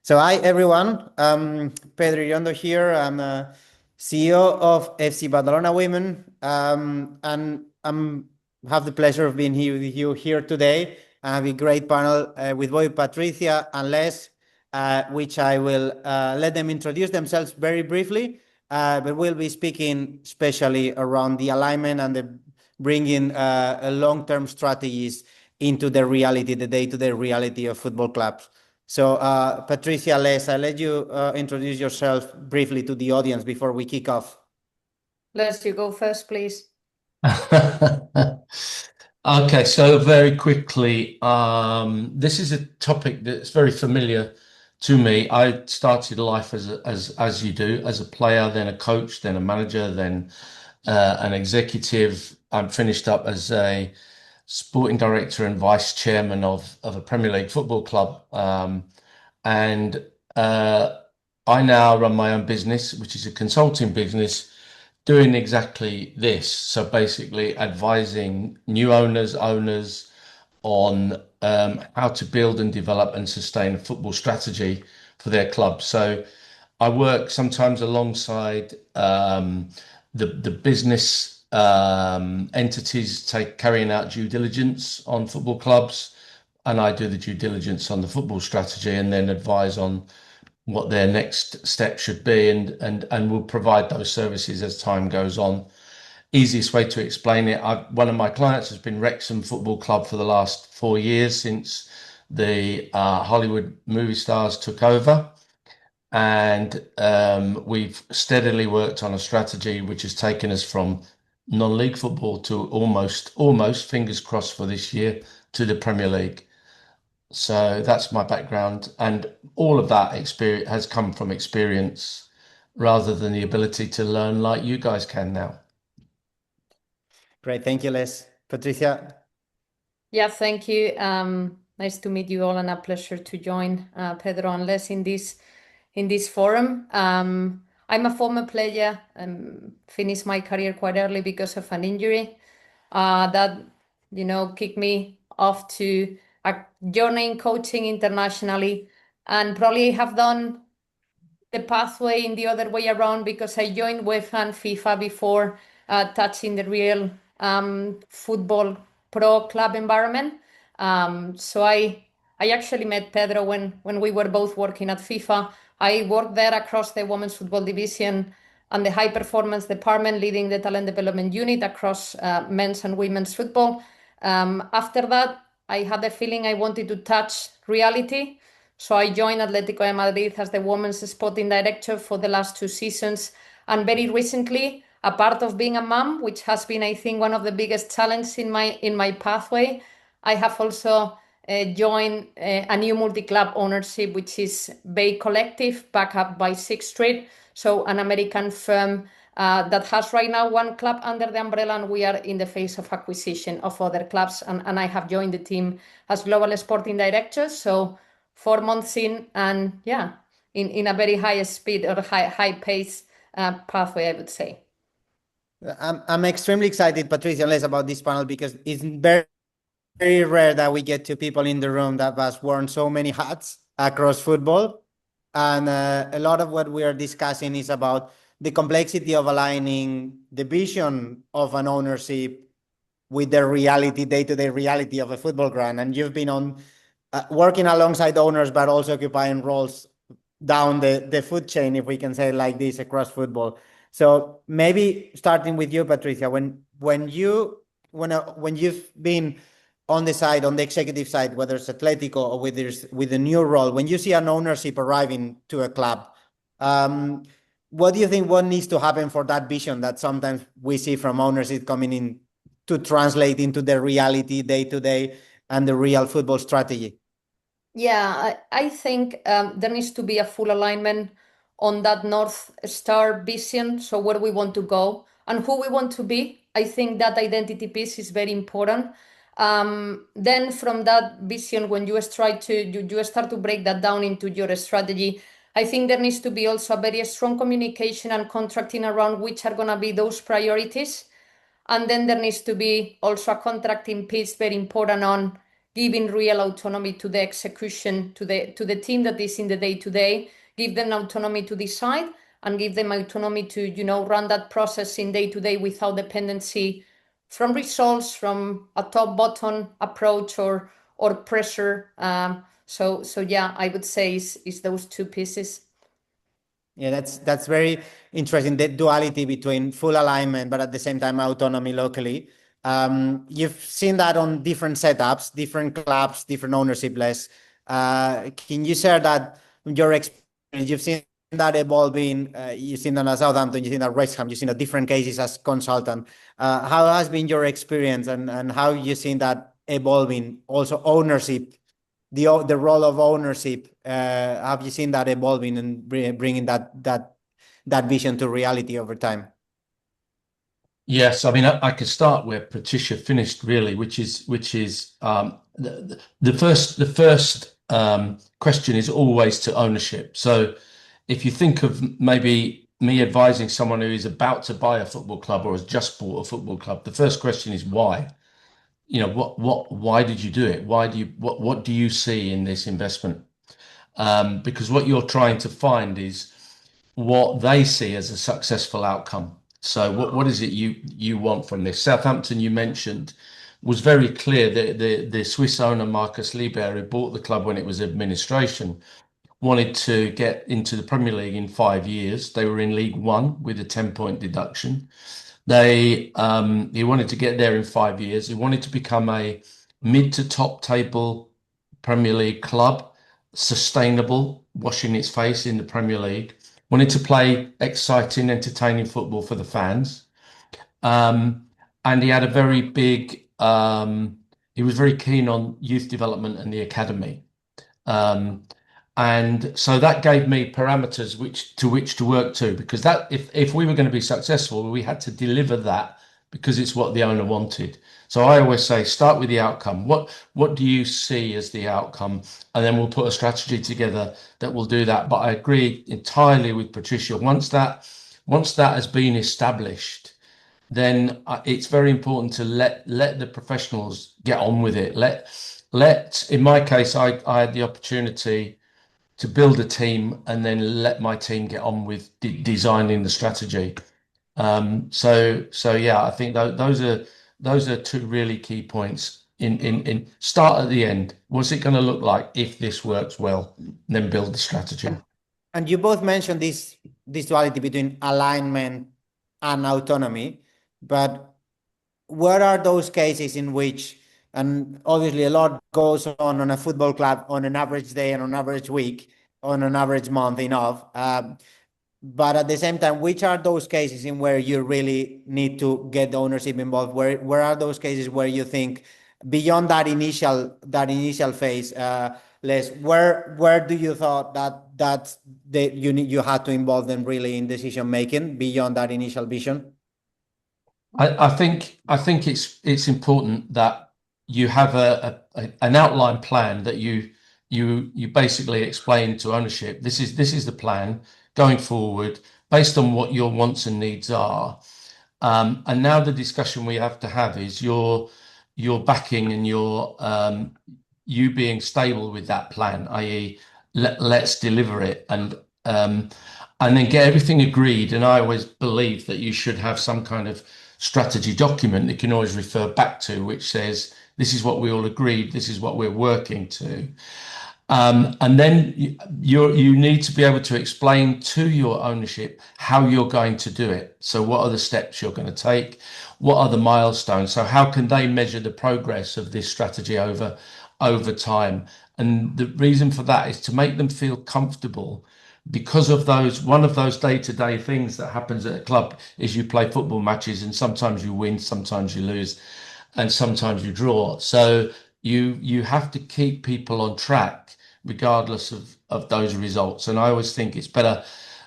So hi everyone, Pedro Iriondo here. I'm CEO of FC Badalona Women, and I'm have the pleasure of being here with you here today. I have a great panel with both Patricia and Les, which I will let them introduce themselves very briefly, but we'll be speaking especially around the alignment and the bringing long-term strategies into the reality, the day-to-day reality of football clubs. So, Patricia, Les, I'll let you introduce yourself briefly to the audience before we kick off. Les, you go first, please. Okay, so very quickly, this is a topic that's very familiar to me. I started life as you do, as a player, then a coach, then a manager, then an executive. I'm finished up as a sporting director and vice chairman of a Premier League football club. And I now run my own business, which is a consulting business doing exactly this. So basically advising new owners on how to build and develop and sustain a football strategy for their club. So I work sometimes alongside the business entities carrying out due diligence on football clubs, and I do the due diligence on the football strategy and then advise on what their next step should be, and will provide those services as time goes on. Easiest way to explain it, one of my clients has been Wrexham Football Club for the last 4 years since the Hollywood movie stars took over. And we've steadily worked on a strategy which has taken us from non-league football to almost, fingers crossed for this year, to the Premier League. So that's my background, and all of that experience has come from experience rather than the ability to learn like you guys can now. Great, thank you, Les. Patricia? Yeah, thank you. Nice to meet you all, and a pleasure to join Pedro and Les in this forum. I'm a former player and finished my career quite early because of an injury that kicked me off to a journey in coaching internationally, and probably have done the pathway in the other way around because I joined UEFA and FIFA before touching the real football pro club environment. So I actually met Pedro when we were both working at FIFA. I worked there across the women's football division and the high performance department, leading the talent development unit across men's and women's football. After that, I had the feeling I wanted to touch reality. So I joined Atletico de Madrid as the women's sporting director for the last 2 seasons. And very recently, a part of being a mom, which has been, I think, one of the biggest challenges in my pathway, I have also joined a new multi-club ownership, which is Bay Collective, backed up by Sixth Street. So an American firm that has right now one club under the umbrella, and we are in the phase of acquisition of other clubs. And I have joined the team as global sporting director. So 4 months in, and yeah, in a very high speed or high pace pathway, I would say. I'm extremely excited, Patricia and Les, about this panel because it's very rare that we get two people in the room that has worn so many hats across football. And a lot of what we are discussing is about the complexity of aligning the vision of an ownership with the reality, day-to-day reality of a football ground. And you've been on working alongside owners, but also occupying roles down the food chain, if we can say it like this, across football. So maybe starting with you, Patricia, when you've been on the side, on the executive side, whether it's Atletico or with a new role, when you see an ownership arriving to a club, what do you think what needs to happen for that vision that sometimes we see from ownership coming in to translate into the reality day to day and the real football strategy? Yeah, I think there needs to be a full alignment on that North Star vision. So where we want to go and who we want to be. I think that identity piece is very important. Then from that vision, when you start to break that down into your strategy, I think there needs to be also a very strong communication and contracting around which are going to be those priorities. And then there needs to be also a contracting piece very important on giving real autonomy to the execution, to the team that is in the day-to-day, give them autonomy to decide and give them autonomy to, run that process in day-to-day without dependency from results, from a top-bottom approach or pressure. So yeah, I would say is those two pieces. Yeah, that's very interesting. The duality between full alignment, but at the same time autonomy locally. You've seen that on different setups, different clubs, different ownership lists. Can you share that your experience? You've seen that evolving. You've seen that at Southampton. You've seen that at Wrexham. You've seen the different cases as consultant. How has been your experience, and how you've seen that evolving? Also, ownership, the role of ownership. Have you seen that evolving and bringing that vision to reality over time? Yes, I mean I could start where Patricia finished, really, which is the first question is always to ownership. So if you think of maybe me advising someone who is about to buy a football club or has just bought a football club, the first question is why? Why did you do it? What do you see in this investment? Because what you're trying to find is what they see as a successful outcome. So what is it you want from this? Southampton, you mentioned, was very clear that the Swiss owner, Markus Lieber, who bought the club when it was administration, wanted to get into the Premier League in 5 years. They were in League One with a 10-point deduction. He wanted to get there in 5 years. He wanted to become a mid to top table Premier League club, sustainable, washing its face in the Premier League. Wanted to play exciting, entertaining football for the fans. And he had a very big, he was very keen on youth development and the academy. And so that gave me parameters to which to work to, because that if we were going to be successful, we had to deliver that because it's what the owner wanted. So I always say, start with the outcome. What do you see as the outcome? And then we'll put a strategy together that will do that. But I agree entirely with Patricia. Once that has been established, then it's very important to let the professionals get on with it. In my case, I had the opportunity to build a team and then let my team get on with designing the strategy. So yeah, I think those are two really key points. In start at the end. What's it going to look like if this works well? Then build the strategy. And you both mentioned this duality between alignment and autonomy, but what are those cases in which, and obviously a lot goes on a football club on an average day and on an average week, on an average month enough. But at the same time, which are those cases in where you really need to get the ownership involved? Where are those cases where you think beyond that initial phase, Les, where do you thought that you had to involve them really in decision making beyond that initial vision? I think it's important that you have an outline plan that you basically explain to ownership. This is the plan going forward based on what your wants and needs are. And now the discussion we have to have is your backing and you being stable with that plan, i.e. let's deliver it and then get everything agreed. And I always believe that you should have some kind of strategy document that you can always refer back to, which says, this is what we all agreed, this is what we're working to. And then you need to be able to explain to your ownership how you're going to do it. So what are the steps you're going to take? What are the milestones? So how can they measure the progress of this strategy over time? And the reason for that is to make them feel comfortable, because of one of those day-to-day things that happens at a club is you play football matches and sometimes you win, sometimes you lose, and sometimes you draw. So you have to keep people on track regardless of those results. And I always think it's better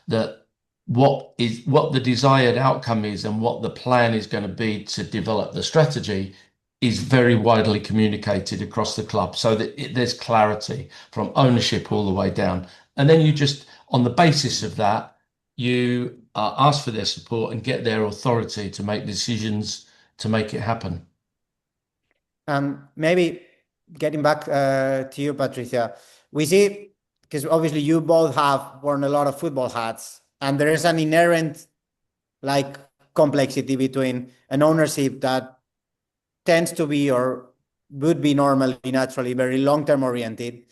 that what the desired outcome is and what the plan is going to be to develop the strategy is very widely communicated across the club, so that there's clarity from ownership all the way down. And then you just, on the basis of that, you ask for their support and get their authority to make decisions to make it happen. Maybe getting back to you, Patricia, we see, because obviously you both have worn a lot of football hats, and there is an inherent like complexity between an ownership that tends to be or would be normally naturally very long-term oriented,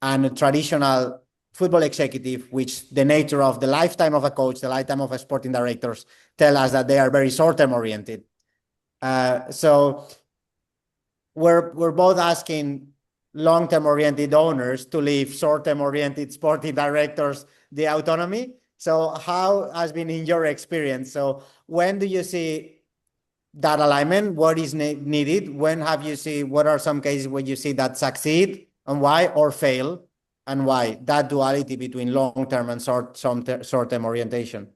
and a traditional football executive, which the nature of the lifetime of a coach, the lifetime of a sporting directors tell us that they are very short-term oriented. So we're both asking long-term oriented owners to leave short-term oriented sporting directors the autonomy. So how has been in your experience? So when do you see that alignment? What is needed? When have you seen, what are some cases where you see that succeed and why, or fail and why? That duality between long-term and short-term orientation.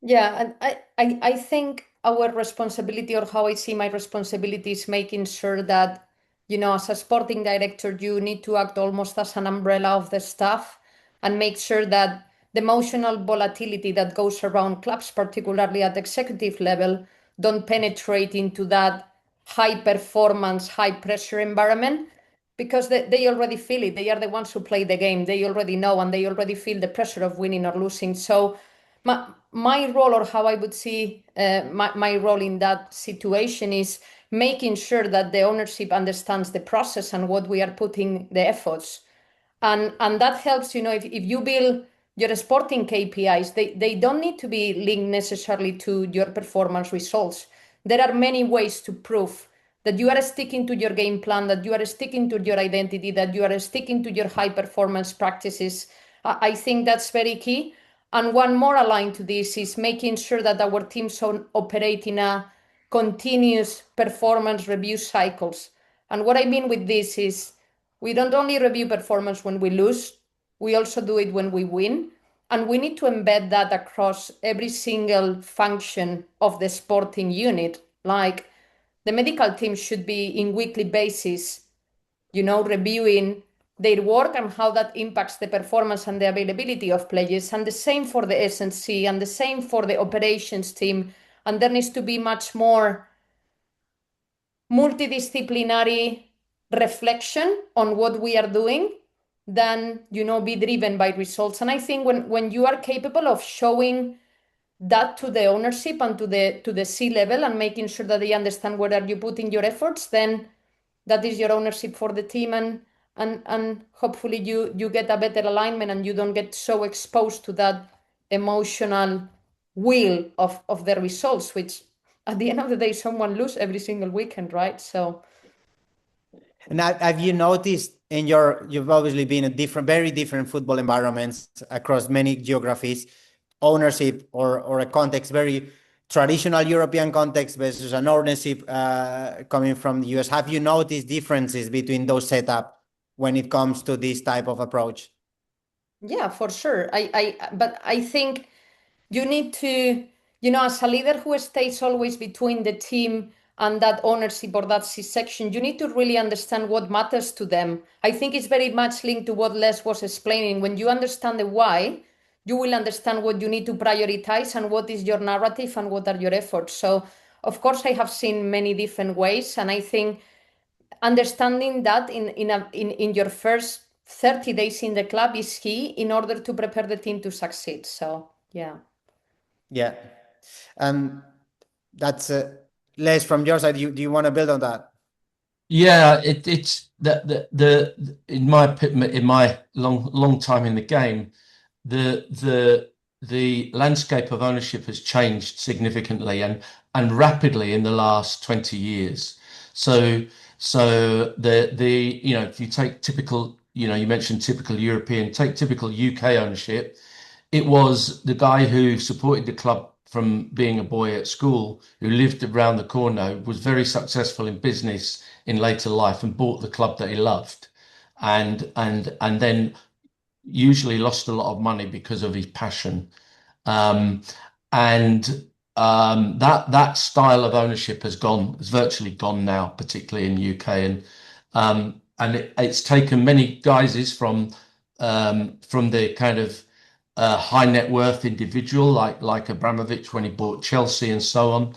Yeah, and I think our responsibility, or how I see my responsibility, is making sure that, as a sporting director, you need to act almost as an umbrella of the staff and make sure that the emotional volatility that goes around clubs, particularly at executive level, don't penetrate into that high performance, high pressure environment, because they already feel it. They are the ones who play the game. They already know, and they already feel the pressure of winning or losing. So my role, or how I would see my role in that situation, is making sure that the ownership understands the process and what we are putting the efforts. And that helps, if you build your sporting KPIs, they don't need to be linked necessarily to your performance results. There are many ways to prove that you are sticking to your game plan, that you are sticking to your identity, that you are sticking to your high performance practices. I think that's very key. And one more aligned to this is making sure that our teams operate in a continuous performance review cycles. And what I mean with this is we don't only review performance when we lose, we also do it when we win. And we need to embed that across every single function of the sporting unit. Like the medical team should be in weekly basis, reviewing their work and how that impacts the performance and the availability of players. And the same for the S&C, and the same for the operations team. And there needs to be much more multidisciplinary reflection on what we are doing than, be driven by results. And I think when you are capable of showing that to the ownership and to the C level, and making sure that they understand where are you putting your efforts, then that is your ownership for the team, and hopefully you get a better alignment and you don't get so exposed to that emotional wheel of the results, which at the end of the day someone lose every single weekend, right? So And have you noticed you've obviously been in very different football environments across many geographies, ownership or a context, very traditional European context versus an ownership coming from the US. Have you noticed differences between those setups when it comes to this type of approach? Yeah, for sure. But I think you need to, as a leader who stays always between the team and that ownership or that C-section, you need to really understand what matters to them. I think it's very much linked to what Les was explaining. When you understand the why, you will understand what you need to prioritize and what is your narrative and what are your efforts. So, of course, I have seen many different ways, and I think understanding that in your first 30 days in the club is key in order to prepare the team to succeed. So, yeah. Yeah. That's Les, from your side, do you want to build on that? Yeah, it's in my long time in the game, the landscape of ownership has changed significantly and rapidly in the last 20 years. So if you take typical, you mentioned typical European, take typical UK ownership, it was the guy who supported the club from being a boy at school, who lived around the corner, was very successful in business in later life and bought the club that he loved, and then usually lost a lot of money because of his passion. That style of ownership has virtually gone now, particularly in UK, and it's taken many guises from the kind of high net worth individual like Abramovich when he bought Chelsea and so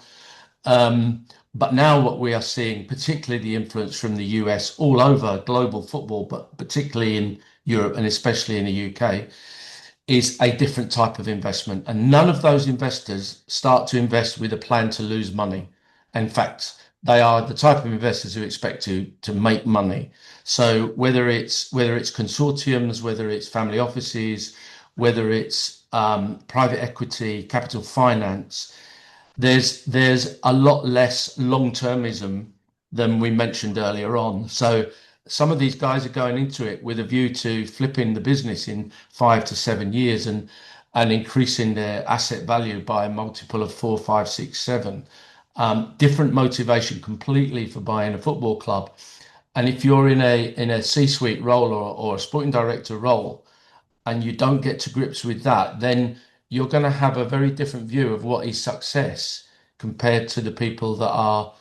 on. But now what we are seeing, particularly the influence from the US all over global football, but particularly in Europe and especially in the UK, is a different type of investment. And none of those investors start to invest with a plan to lose money. In fact, they are the type of investors who expect to make money. So whether it's consortiums, whether it's family offices, whether it's private equity, capital finance, there's a lot less long-termism than we mentioned earlier on. So some of these guys are going into it with a view to flipping the business in 5 to 7 years and increasing their asset value by a multiple of 4, 5, 6, 7. Different motivation completely for buying a football club. And if you're in a C-suite role or a sporting director role, and you don't get to grips with that, then you're going to have a very different view of what is success compared to the people that are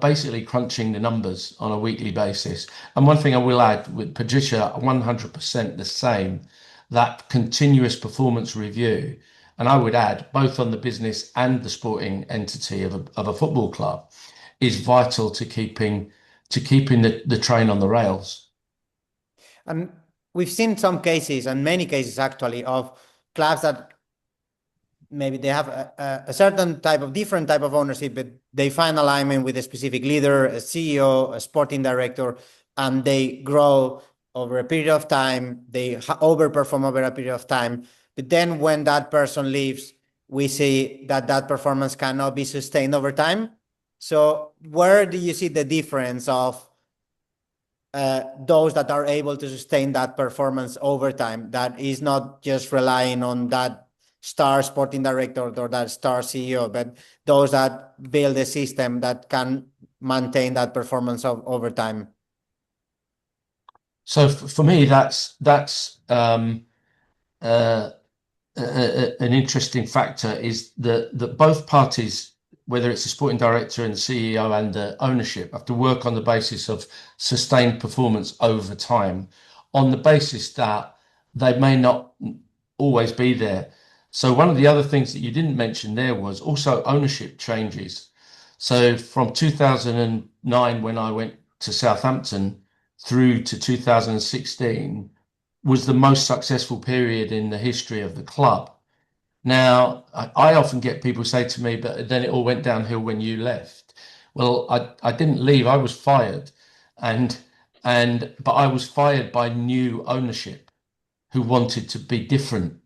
basically crunching the numbers on a weekly basis. And one thing I will add with Patricia, 100% the same, that continuous performance review. And I would add, both on the business and the sporting entity of a football club, is vital to keeping the train on the rails. And we've seen some cases, and many cases actually, of clubs that maybe they have a certain different type of ownership, but they find alignment with a specific leader, a CEO, a sporting director, and they grow over a period of time. They overperform over a period of time. But then when that person leaves, we see that performance cannot be sustained over time. So where do you see the difference of those that are able to sustain that performance over time, that is not just relying on that star sporting director or that star CEO, but those that build a system that can maintain that performance over time? So for me, that's an interesting factor, is that both parties, whether it's the sporting director and the CEO and the ownership, have to work on the basis of sustained performance over time, on the basis that they may not always be there. So one of the other things that you didn't mention there was also ownership changes. So from 2009, when I went to Southampton, through to 2016 was the most successful period in the history of the club. Now, I often get people say to me, but then it all went downhill when you left. Well, I didn't leave, I was fired. But I was fired by new ownership who wanted to be different.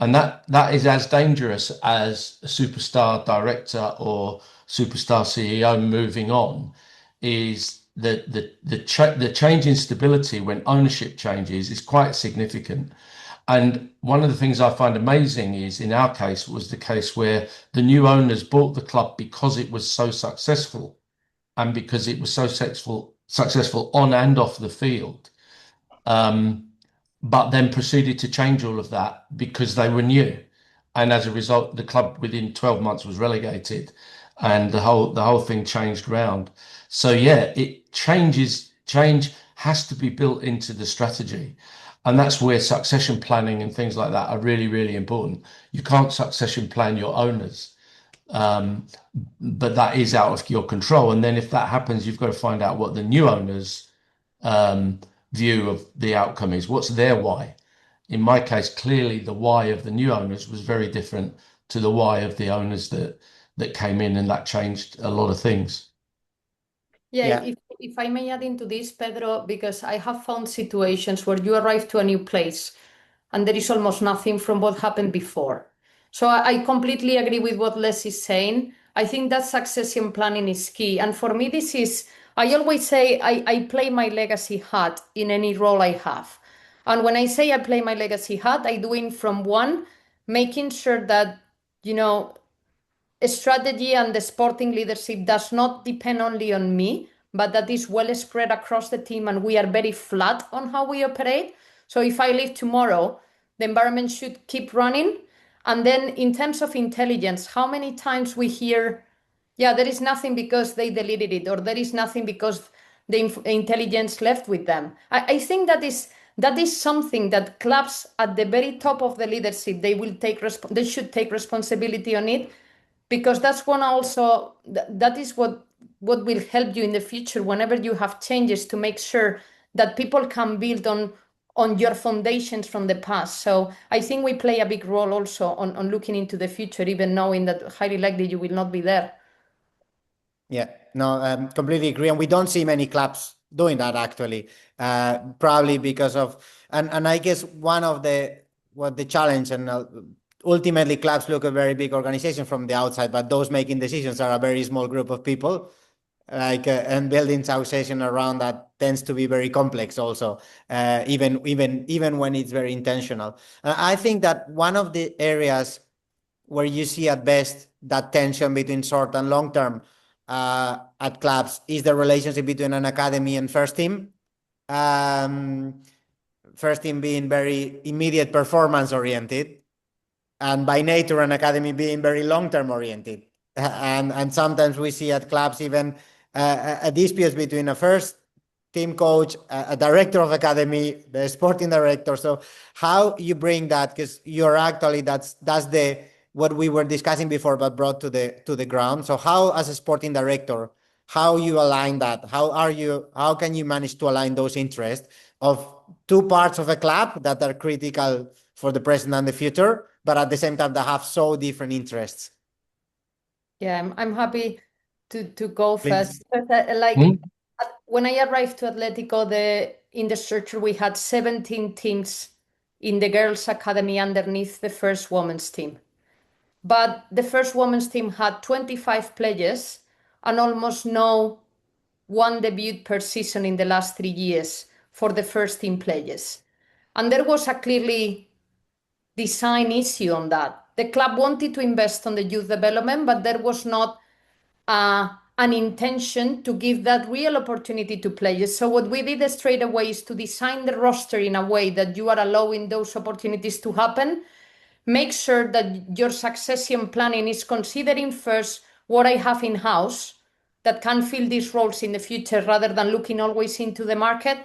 And that is as dangerous as a superstar director or superstar CEO moving on, is the change in stability when ownership changes is quite significant. And one of the things I find amazing is, in our case, was the case where the new owners bought the club because it was so successful and because it was so successful on and off the field. But then proceeded to change all of that because they were new. And as a result, the club within 12 months was relegated and the whole thing changed around. So yeah, change has to be built into the strategy. And that's where succession planning and things like that are really, really important. You can't succession plan your owners, but that is out of your control. And then if that happens, you've got to find out what the new owners' view of the outcome is. What's their why? In my case, clearly the why of the new owners was very different to the why of the owners that came in, and that changed a lot of things. Yeah, if I may add into this, Pedro, because I have found situations where you arrive to a new place and there is almost nothing from what happened before. So I completely agree with what Les is saying. I think that succession planning is key. And for me, I always say I play my legacy hat in any role I have. And when I say I play my legacy hat, I do it from one, making sure that, strategy and the sporting leadership does not depend only on me, but that is well spread across the team and we are very flat on how we operate. So if I leave tomorrow, the environment should keep running. And then in terms of intelligence, how many times we hear, yeah, there is nothing because they deleted it, or there is nothing because the intelligence left with them. I think that is something that clubs at the very top of the leadership, they should take responsibility on it, because that's one also that is what will help you in the future whenever you have changes, to make sure that people can build on your foundations from the past. So I think we play a big role also on looking into the future, even knowing that highly likely you will not be there. Yeah, no, completely agree. And we don't see many clubs doing that actually, probably because of, and I guess one of what the challenge, and ultimately clubs look a very big organization from the outside, but those making decisions are a very small group of people. And building association around that tends to be very complex also, even when it's very intentional. I think that one of the areas where you see at best that tension between short and long term at clubs is the relationship between an academy and first team. First team being very immediate performance oriented, and by nature an academy being very long term oriented. And sometimes we see at clubs even a dispute between a first team coach, a director of academy, the sporting director. So how you bring that, because you're actually that's the what we were discussing before, but brought to the ground. So how, as a sporting director, how you align that? How can you manage to align those interests of two parts of a club that are critical for the present and the future, but at the same time that have so different interests? Yeah, I'm happy to go Please. first. When I arrived to Atletico, in the structure we had 17 teams in the girls' academy underneath the first women's team. But the first women's team had 25 players and almost no one debut per season in the last 3 years for the first team players. And there was a clearly design issue on that. The club wanted to invest on the youth development, but there was not an intention to give that real opportunity to players. So what we did straight away is to design the roster in a way that you are allowing those opportunities to happen. Make sure that your succession planning is considering first what I have in house that can fill these roles in the future, rather than looking always into the market.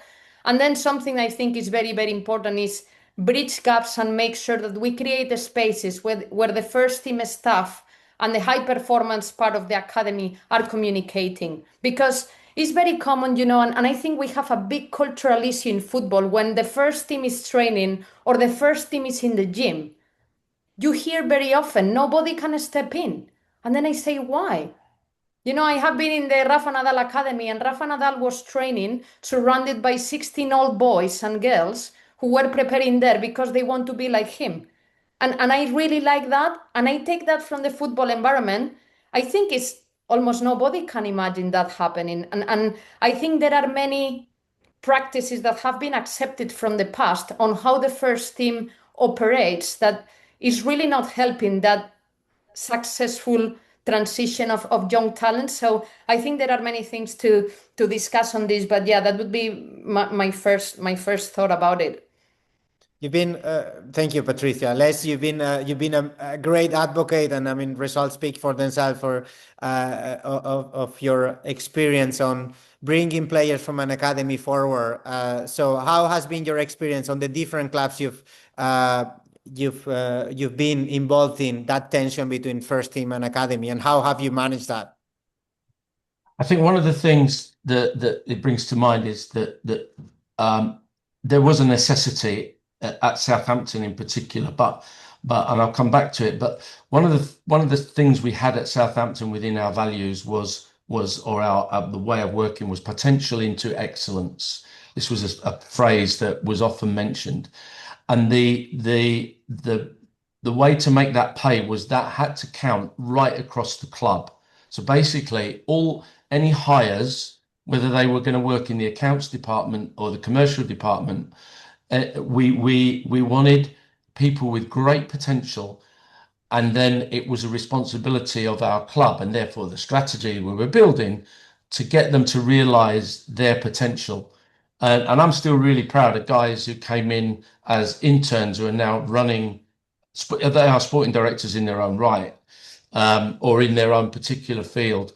And then something I think is very, very important is bridge gaps and make sure that we create the spaces where the first team staff and the high performance part of the academy are communicating. Because it's very common, and I think we have a big cultural issue in football. When the first team is training or the first team is in the gym, you hear very often, nobody can step in. And then I say, why? I have been in the Rafa Nadal Academy, and Rafa Nadal was training surrounded by 16 old boys and girls who were preparing there because they want to be like him. And I really like that. And I take that from the football environment. I think it's almost nobody can imagine that happening. And I think there are many practices that have been accepted from the past on how the first team operates that is really not helping that successful transition of young talent. So I think there are many things to discuss on this, but yeah, that would be my first thought about it. You've been, thank you, Patricia. Les, you've been a great advocate, and I mean, results speak for themselves of your experience on bringing players from an academy forward. So, how has been your experience on the different clubs you've been involved in, that tension between first team and academy, and how have you managed that? I think one of the things that it brings to mind is that there was a necessity at Southampton in particular, but and I'll come back to it. But one of the things we had at Southampton within our values was the way of working was potential into excellence. This was a phrase that was often mentioned, and the way to make that pay was that had to count right across the club. So basically, any hires, whether they were going to work in the accounts department or the commercial department, we wanted people with great potential, and then it was a responsibility of our club and therefore the strategy we were building to get them to realize their potential. And I'm still really proud of guys who came in as interns who are now they are sporting directors in their own right, or in their own particular field.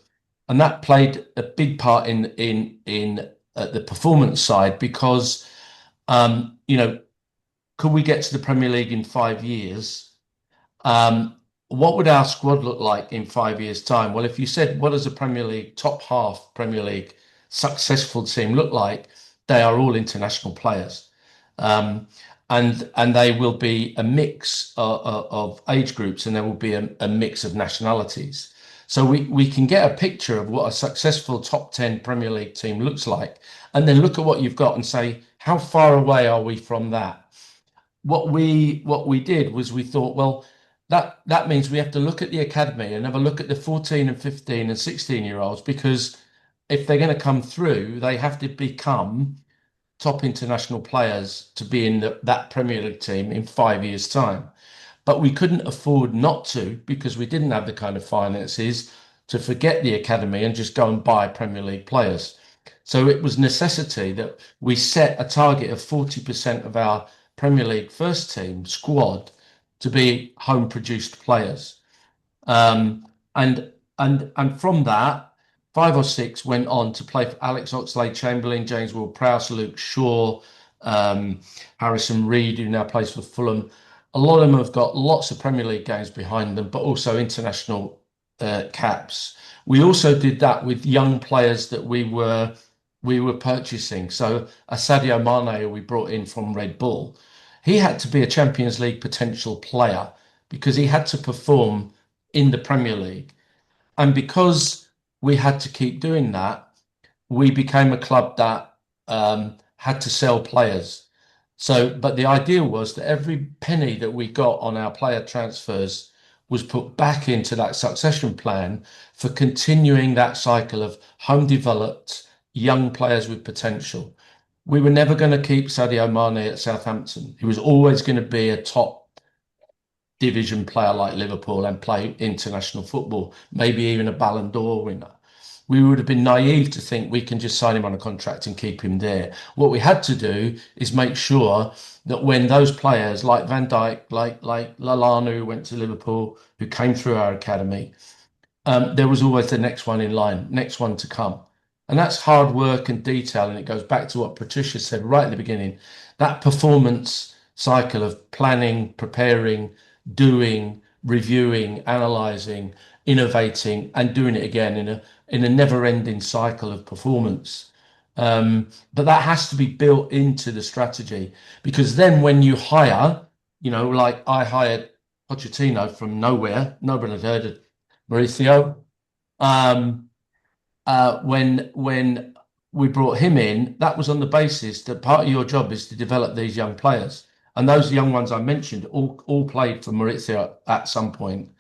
And that played a big part in the performance side, because could we get to the Premier League in 5 years? what would our squad look like in 5 years' time? Well, if you said, what does a Premier League top half Premier League successful team look like? They are all international players, and they will be a mix of age groups, and there will be a mix of nationalities. So we can get a picture of what a successful top 10 Premier League team looks like, and then look at what you've got and say, how far away are we from that? What we did was we thought, well, that means we have to look at the academy and have a look at the 14 and 15 and 16-year-olds, because if they're going to come through, they have to become top international players to be in that Premier League team in 5 years' time. But we couldn't afford not to, because we didn't have the kind of finances to forget the academy and just go and buy Premier League players. So it was necessity that we set a target of 40% of our Premier League first team squad to be home produced players. And from that, 5 or 6 went on to play for Alex Oxlade-Chamberlain, James Ward-Prowse, Luke Shaw, Harrison Reed, who now plays for Fulham. A lot of them have got lots of Premier League games behind them, but also international caps. We also did that with young players that we were purchasing. So a Sadio Mane, who we brought in from Red Bull, he had to be a Champions League potential player because he had to perform in the Premier League. And because we had to keep doing that, we became a club that had to sell players. But the idea was that every penny that we got on our player transfers was put back into that succession plan for continuing that cycle of home developed young players with potential. We were never going to keep Sadio Mane at Southampton. He was always going to be a top division player like Liverpool and play international football, maybe even a Ballon d'Or winner. We would have been naive to think we can just sign him on a contract and keep him there. What we had to do is make sure that when those players like Van Dijk, like Lallana, who went to Liverpool, who came through our academy, there was always the next one in line, next one to come. And that's hard work and detail. And it goes back to what Patricia said right at the beginning, that performance cycle of planning, preparing, doing, reviewing, analyzing, innovating, and doing it again in a never-ending cycle of performance. But that has to be built into the strategy, because then when you hire, like I hired Pochettino from nowhere, nobody had heard of Mauricio. When we brought him in, that was on the basis that part of your job is to develop these young players. And those young ones I mentioned all played for Mauricio at some point.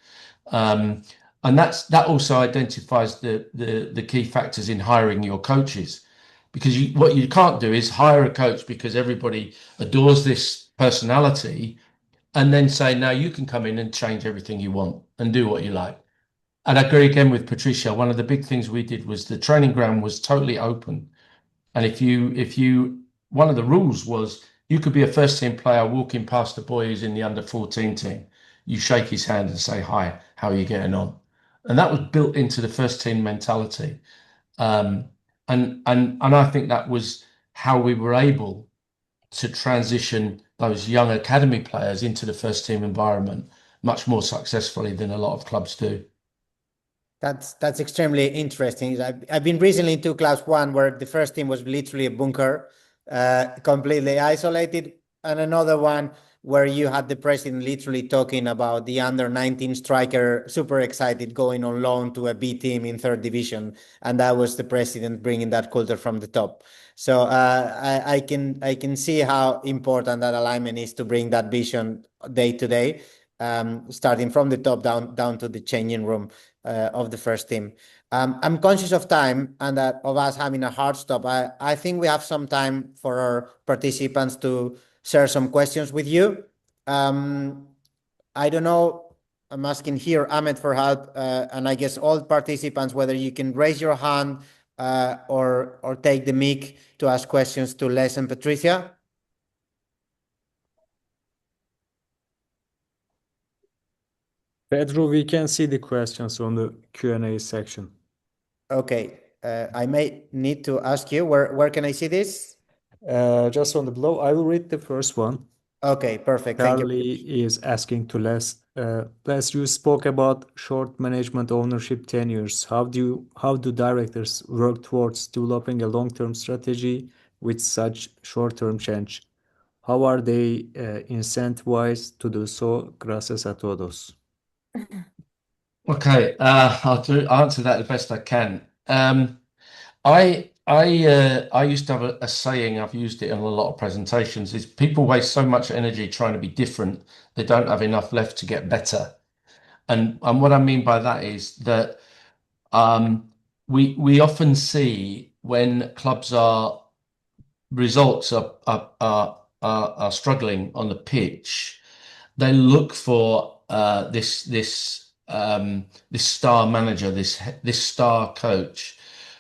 And that also identifies the key factors in hiring your coaches. Because what you can't do is hire a coach because everybody adores this personality and then say, now you can come in and change everything you want and do what you like. And I agree again with Patricia. One of the big things we did was the training ground was totally open. And one of the rules was you could be a first team player walking past a boy who's in the under 14 team. You shake his hand and say, hi, how are you getting on? And that was built into the first team mentality. And I think that was how we were able to transition those young academy players into the first team environment much more successfully than a lot of clubs do. That's extremely interesting. I've been recently to Class 1 where the first team was literally a bunker, completely isolated, and another one where you had the president literally talking about the under 19 striker, super excited, going on loan to a B team in 3rd division, and that was the president bringing that culture from the top. So I can see how important that alignment is to bring that vision day to day, starting from the top down to the changing room of the first team. I'm conscious of time and that of us having a hard stop. I think we have some time for our participants to share some questions with you. I don't know, I'm asking here Ahmed for help, and I guess all participants, whether you can raise your hand or take the mic to ask questions to Les and Patricia. Pedro, we can see the questions on the Q&A section. Okay, I may need to ask you, where can I see this? Just on the below, I will read the first one. Okay, perfect. Thank you. Charlie is asking to Les, Les, you spoke about short management ownership tenures. How do directors work towards developing a long-term strategy with such short-term change? How are they incentivized to do so? Gracias a todos. Okay, I'll answer that the best I can. I used to have a saying, I've used it in a lot of presentations, is people waste so much energy trying to be different, they don't have enough left to get better. And what I mean by that is that we often see when clubs results are struggling on the pitch, they look for this star manager, this star coach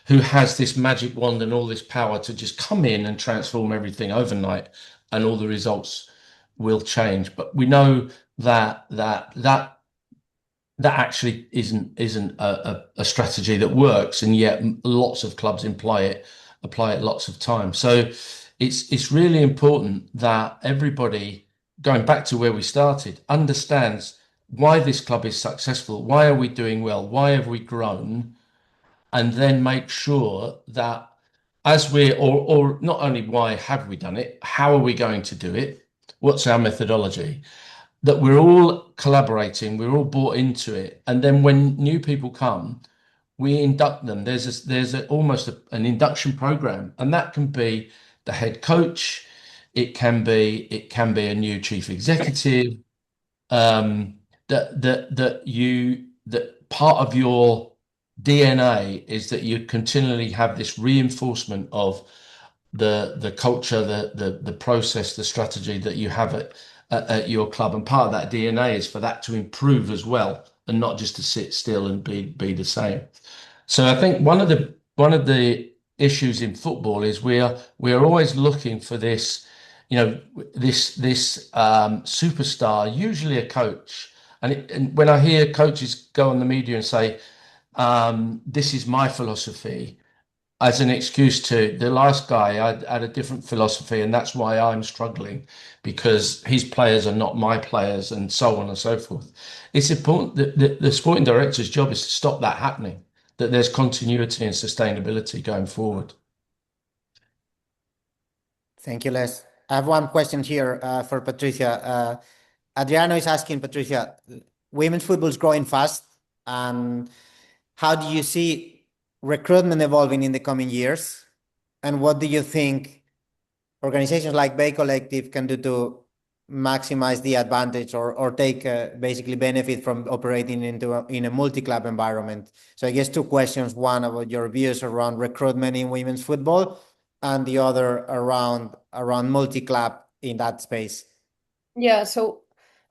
who has this magic wand and all this power to just come in and transform everything overnight, and all the results will change. But we know that actually isn't a strategy that works, and yet lots of clubs apply it lots of times. So it's really important that everybody, going back to where we started, understands why this club is successful, why are we doing well, why have we grown, and then make sure that or not only why have we done it, how are we going to do it, what's our methodology, that we're all collaborating, we're all bought into it. And then when new people come, we induct them. There's almost an induction program, and that can be the head coach. It can be a new chief executive. That part of your DNA is that you continually have this reinforcement of the culture, the process, the strategy that you have at your club, and part of that DNA is for that to improve as well, and not just to sit still and be the same. So I think one of the issues in football is we are always looking for this, this superstar, usually a coach. And when I hear coaches go on the media and say, this is my philosophy, as an excuse to the last guy had a different philosophy, and that's why I'm struggling, because his players are not my players, and so on and so forth. It's important that the sporting director's job is to stop that happening, that there's continuity and sustainability going forward. Thank you, Les. I have one question here for Patricia. Adriano is asking, Patricia, women's football is growing fast. And how do you see recruitment evolving in the coming years? And what do you think organizations like Bay Collective can do to maximize the advantage or take basically benefit from operating in a multi-club environment? So I guess two questions, one about your views around recruitment in women's football, and the other around multi-club in that space. Yeah, so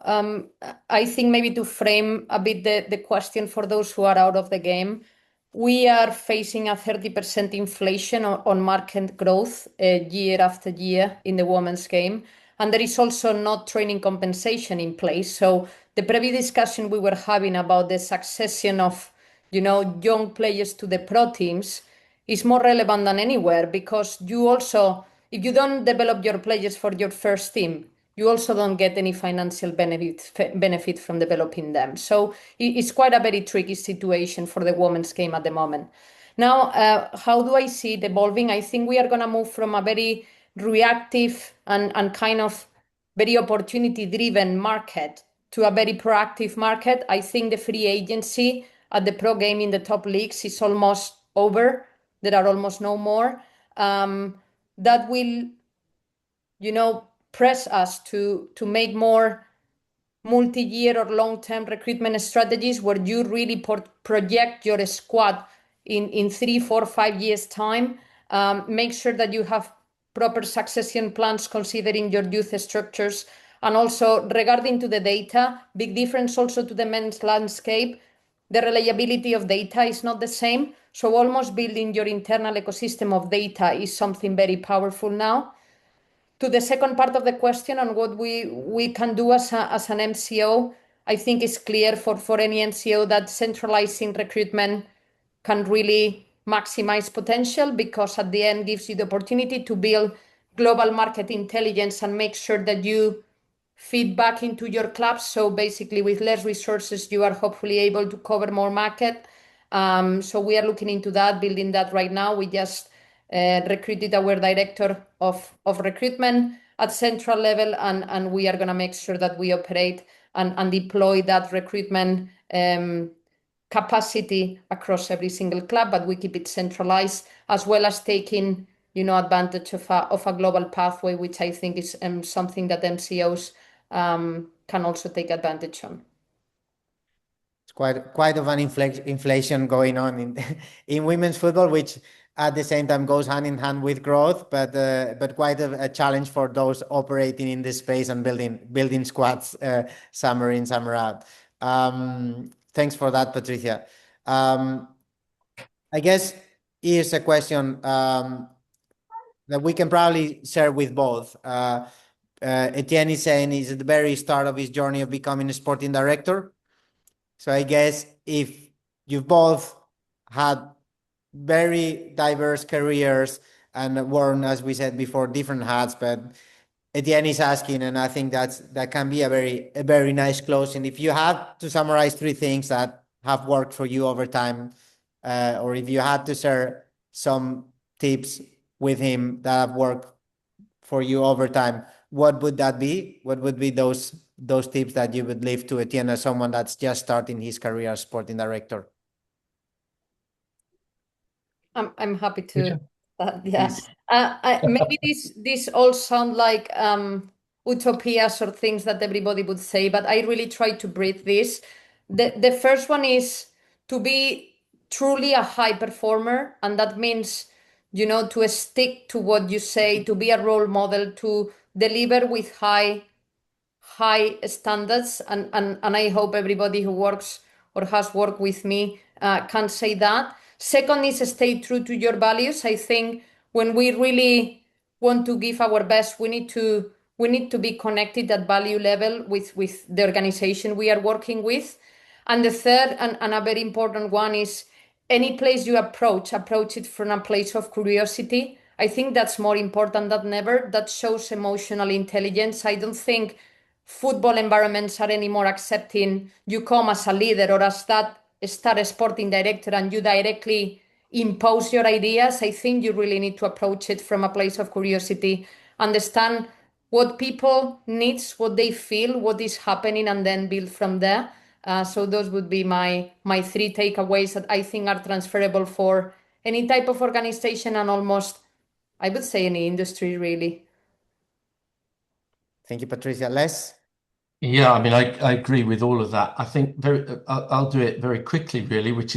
I think maybe to frame a bit the question for those who are out of the game, we are facing a 30% inflation on market growth year after year in the women's game. And there is also not training compensation in place. So the previous discussion we were having about the succession of, young players to the pro teams is more relevant than anywhere, because you also, if you don't develop your players for your first team, you also don't get any financial benefit from developing them. So it's quite a very tricky situation for the women's game at the moment. Now, how do I see it evolving? I think we are going to move from a very reactive and kind of very opportunity-driven market to a very proactive market. I think the free agency at the pro game in the top leagues is almost over. There are almost no more. That will, press us to make more multi-year or long-term recruitment strategies where you really project your squad in 3, 4, 5 years time. Make sure that you have proper succession plans considering your youth structures. And also regarding to the data, big difference also to the men's landscape. The reliability of data is not the same. So almost building your internal ecosystem of data is something very powerful now. To the second part of the question on what we can do as an MCO, I think it's clear for any MCO that centralizing recruitment can really maximize potential, because at the end gives you the opportunity to build global market intelligence and make sure that you feedback into your clubs. So basically, with less resources, you are hopefully able to cover more market. So we are looking into that, building that right now. We just recruited our director of recruitment at central level, and we are going to make sure that we operate and deploy that recruitment capacity across every single club, but we keep it centralized, as well as taking advantage of a global pathway, which I think is something that MCOs can also take advantage on. It's quite of an inflation going on in women's football, which at the same time goes hand in hand with growth, but quite a challenge for those operating in this space and building squads summer in, summer out. Thanks for that, Patricia. I guess here's a question that we can probably share with both. Etienne is saying he's at the very start of his journey of becoming a sporting director. So I guess if you've both had very diverse careers and worn, as we said before, different hats, but Etienne is asking, and I think that can be a very nice closing. If you had to summarize 3 things that have worked for you over time, or if you had to share some tips with him that have worked for you over time, what would that be? What would be those tips that you would leave to Etienne as someone that's just starting his career as sporting director? I'm happy to. Maybe this all sound like utopias or things that everybody would say, but I really try to breathe this. The first one is to be truly a high performer, and that means to stick to what you say, to be a role model, to deliver with high standards, and I hope everybody who works or has worked with me can say that. Second is stay true to your values. I think when we really want to give our best, we need to be connected at value level with the organization we are working with. And the third and a very important one is any place you approach it from a place of curiosity. I think that's more important than ever. That shows emotional intelligence. I don't think football environments are any more accepting you come as a leader or as that star sporting director and you directly impose your ideas. I think you really need to approach it from a place of curiosity, understand what people needs, what they feel, what is happening, and then build from there. So those would be my 3 takeaways that I think are transferable for any type of organization and almost, I would say, any industry, really. Thank you, Patricia. Les? Yeah, I mean, I agree with all of that. I think I'll do it very quickly, really, which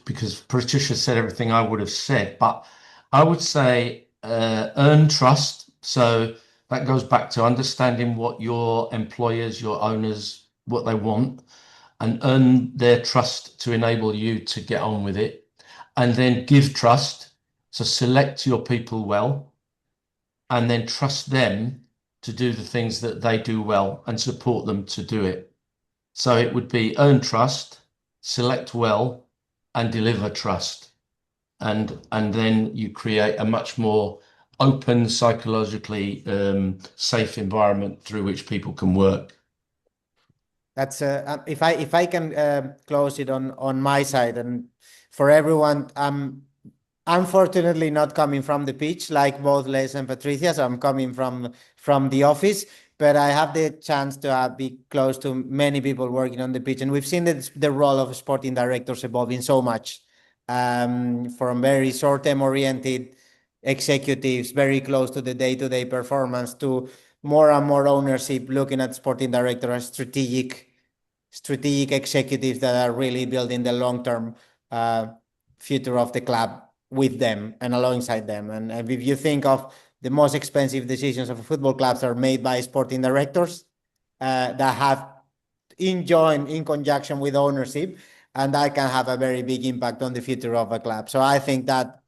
because Patricia said everything I would have said, but I would say earn trust. So that goes back to understanding what your employers, your owners, what they want, and earn their trust to enable you to get on with it. And then give trust. So select your people well, and then trust them to do the things that they do well and support them to do it. So it would be earn trust, select well, and deliver trust. And then you create a much more open, psychologically safe environment through which people can work. That's if I can close it on my side, and for everyone, I'm unfortunately not coming from the pitch like both Les and Patricia, so I'm coming from the office, but I have the chance to be close to many people working on the pitch, and we've seen the role of sporting directors evolving so much, from very short-term oriented executives, very close to the day-to-day performance, to more and more ownership, looking at sporting director as strategic executives that are really building the long-term future of the club with them and alongside them. And if you think of the most expensive decisions of football clubs are made by sporting directors that have joined in conjunction with ownership, and that can have a very big impact on the future of a club. So I think that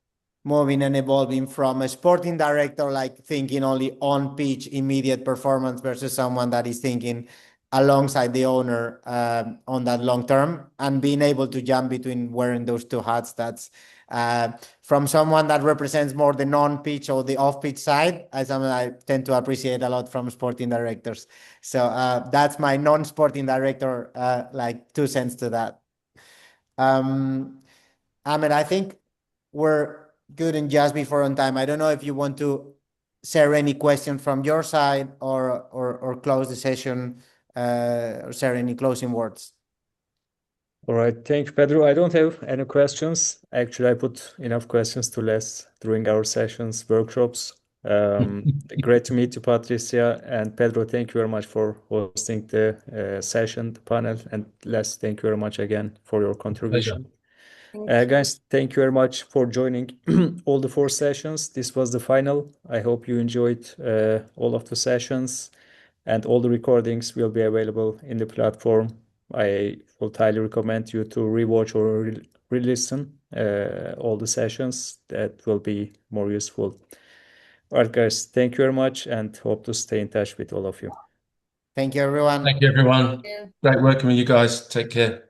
moving and evolving from a sporting director, like thinking only on pitch, immediate performance, versus someone that is thinking alongside the owner on that long term, and being able to jump between wearing those 2 hats, that's from someone that represents more the non-pitch or the off-pitch side, as something I tend to appreciate a lot from sporting directors. So that's my non-sporting director, like 2 cents to that. Ahmed, I think we're good and just before on time. I don't know if you want to share any question from your side or close the session, or share any closing words. All right, thank you, Pedro. I don't have any questions. Actually, I put enough questions to Les during our sessions, workshops. Great to meet you, Patricia. And Pedro, thank you very much for hosting the session, the panel. And Les, thank you very much again for your contribution. Guys, thank you very much for joining all the 4 sessions. This was the final. I hope you enjoyed all of the sessions, and all the recordings will be available in the platform. I would highly recommend you to rewatch or re-listen all the sessions. That will be more useful. All right, guys, thank you very much, and hope to stay in touch with all of you. Thank you, everyone. Thank you, everyone. Yeah. Great working with you guys. Take care.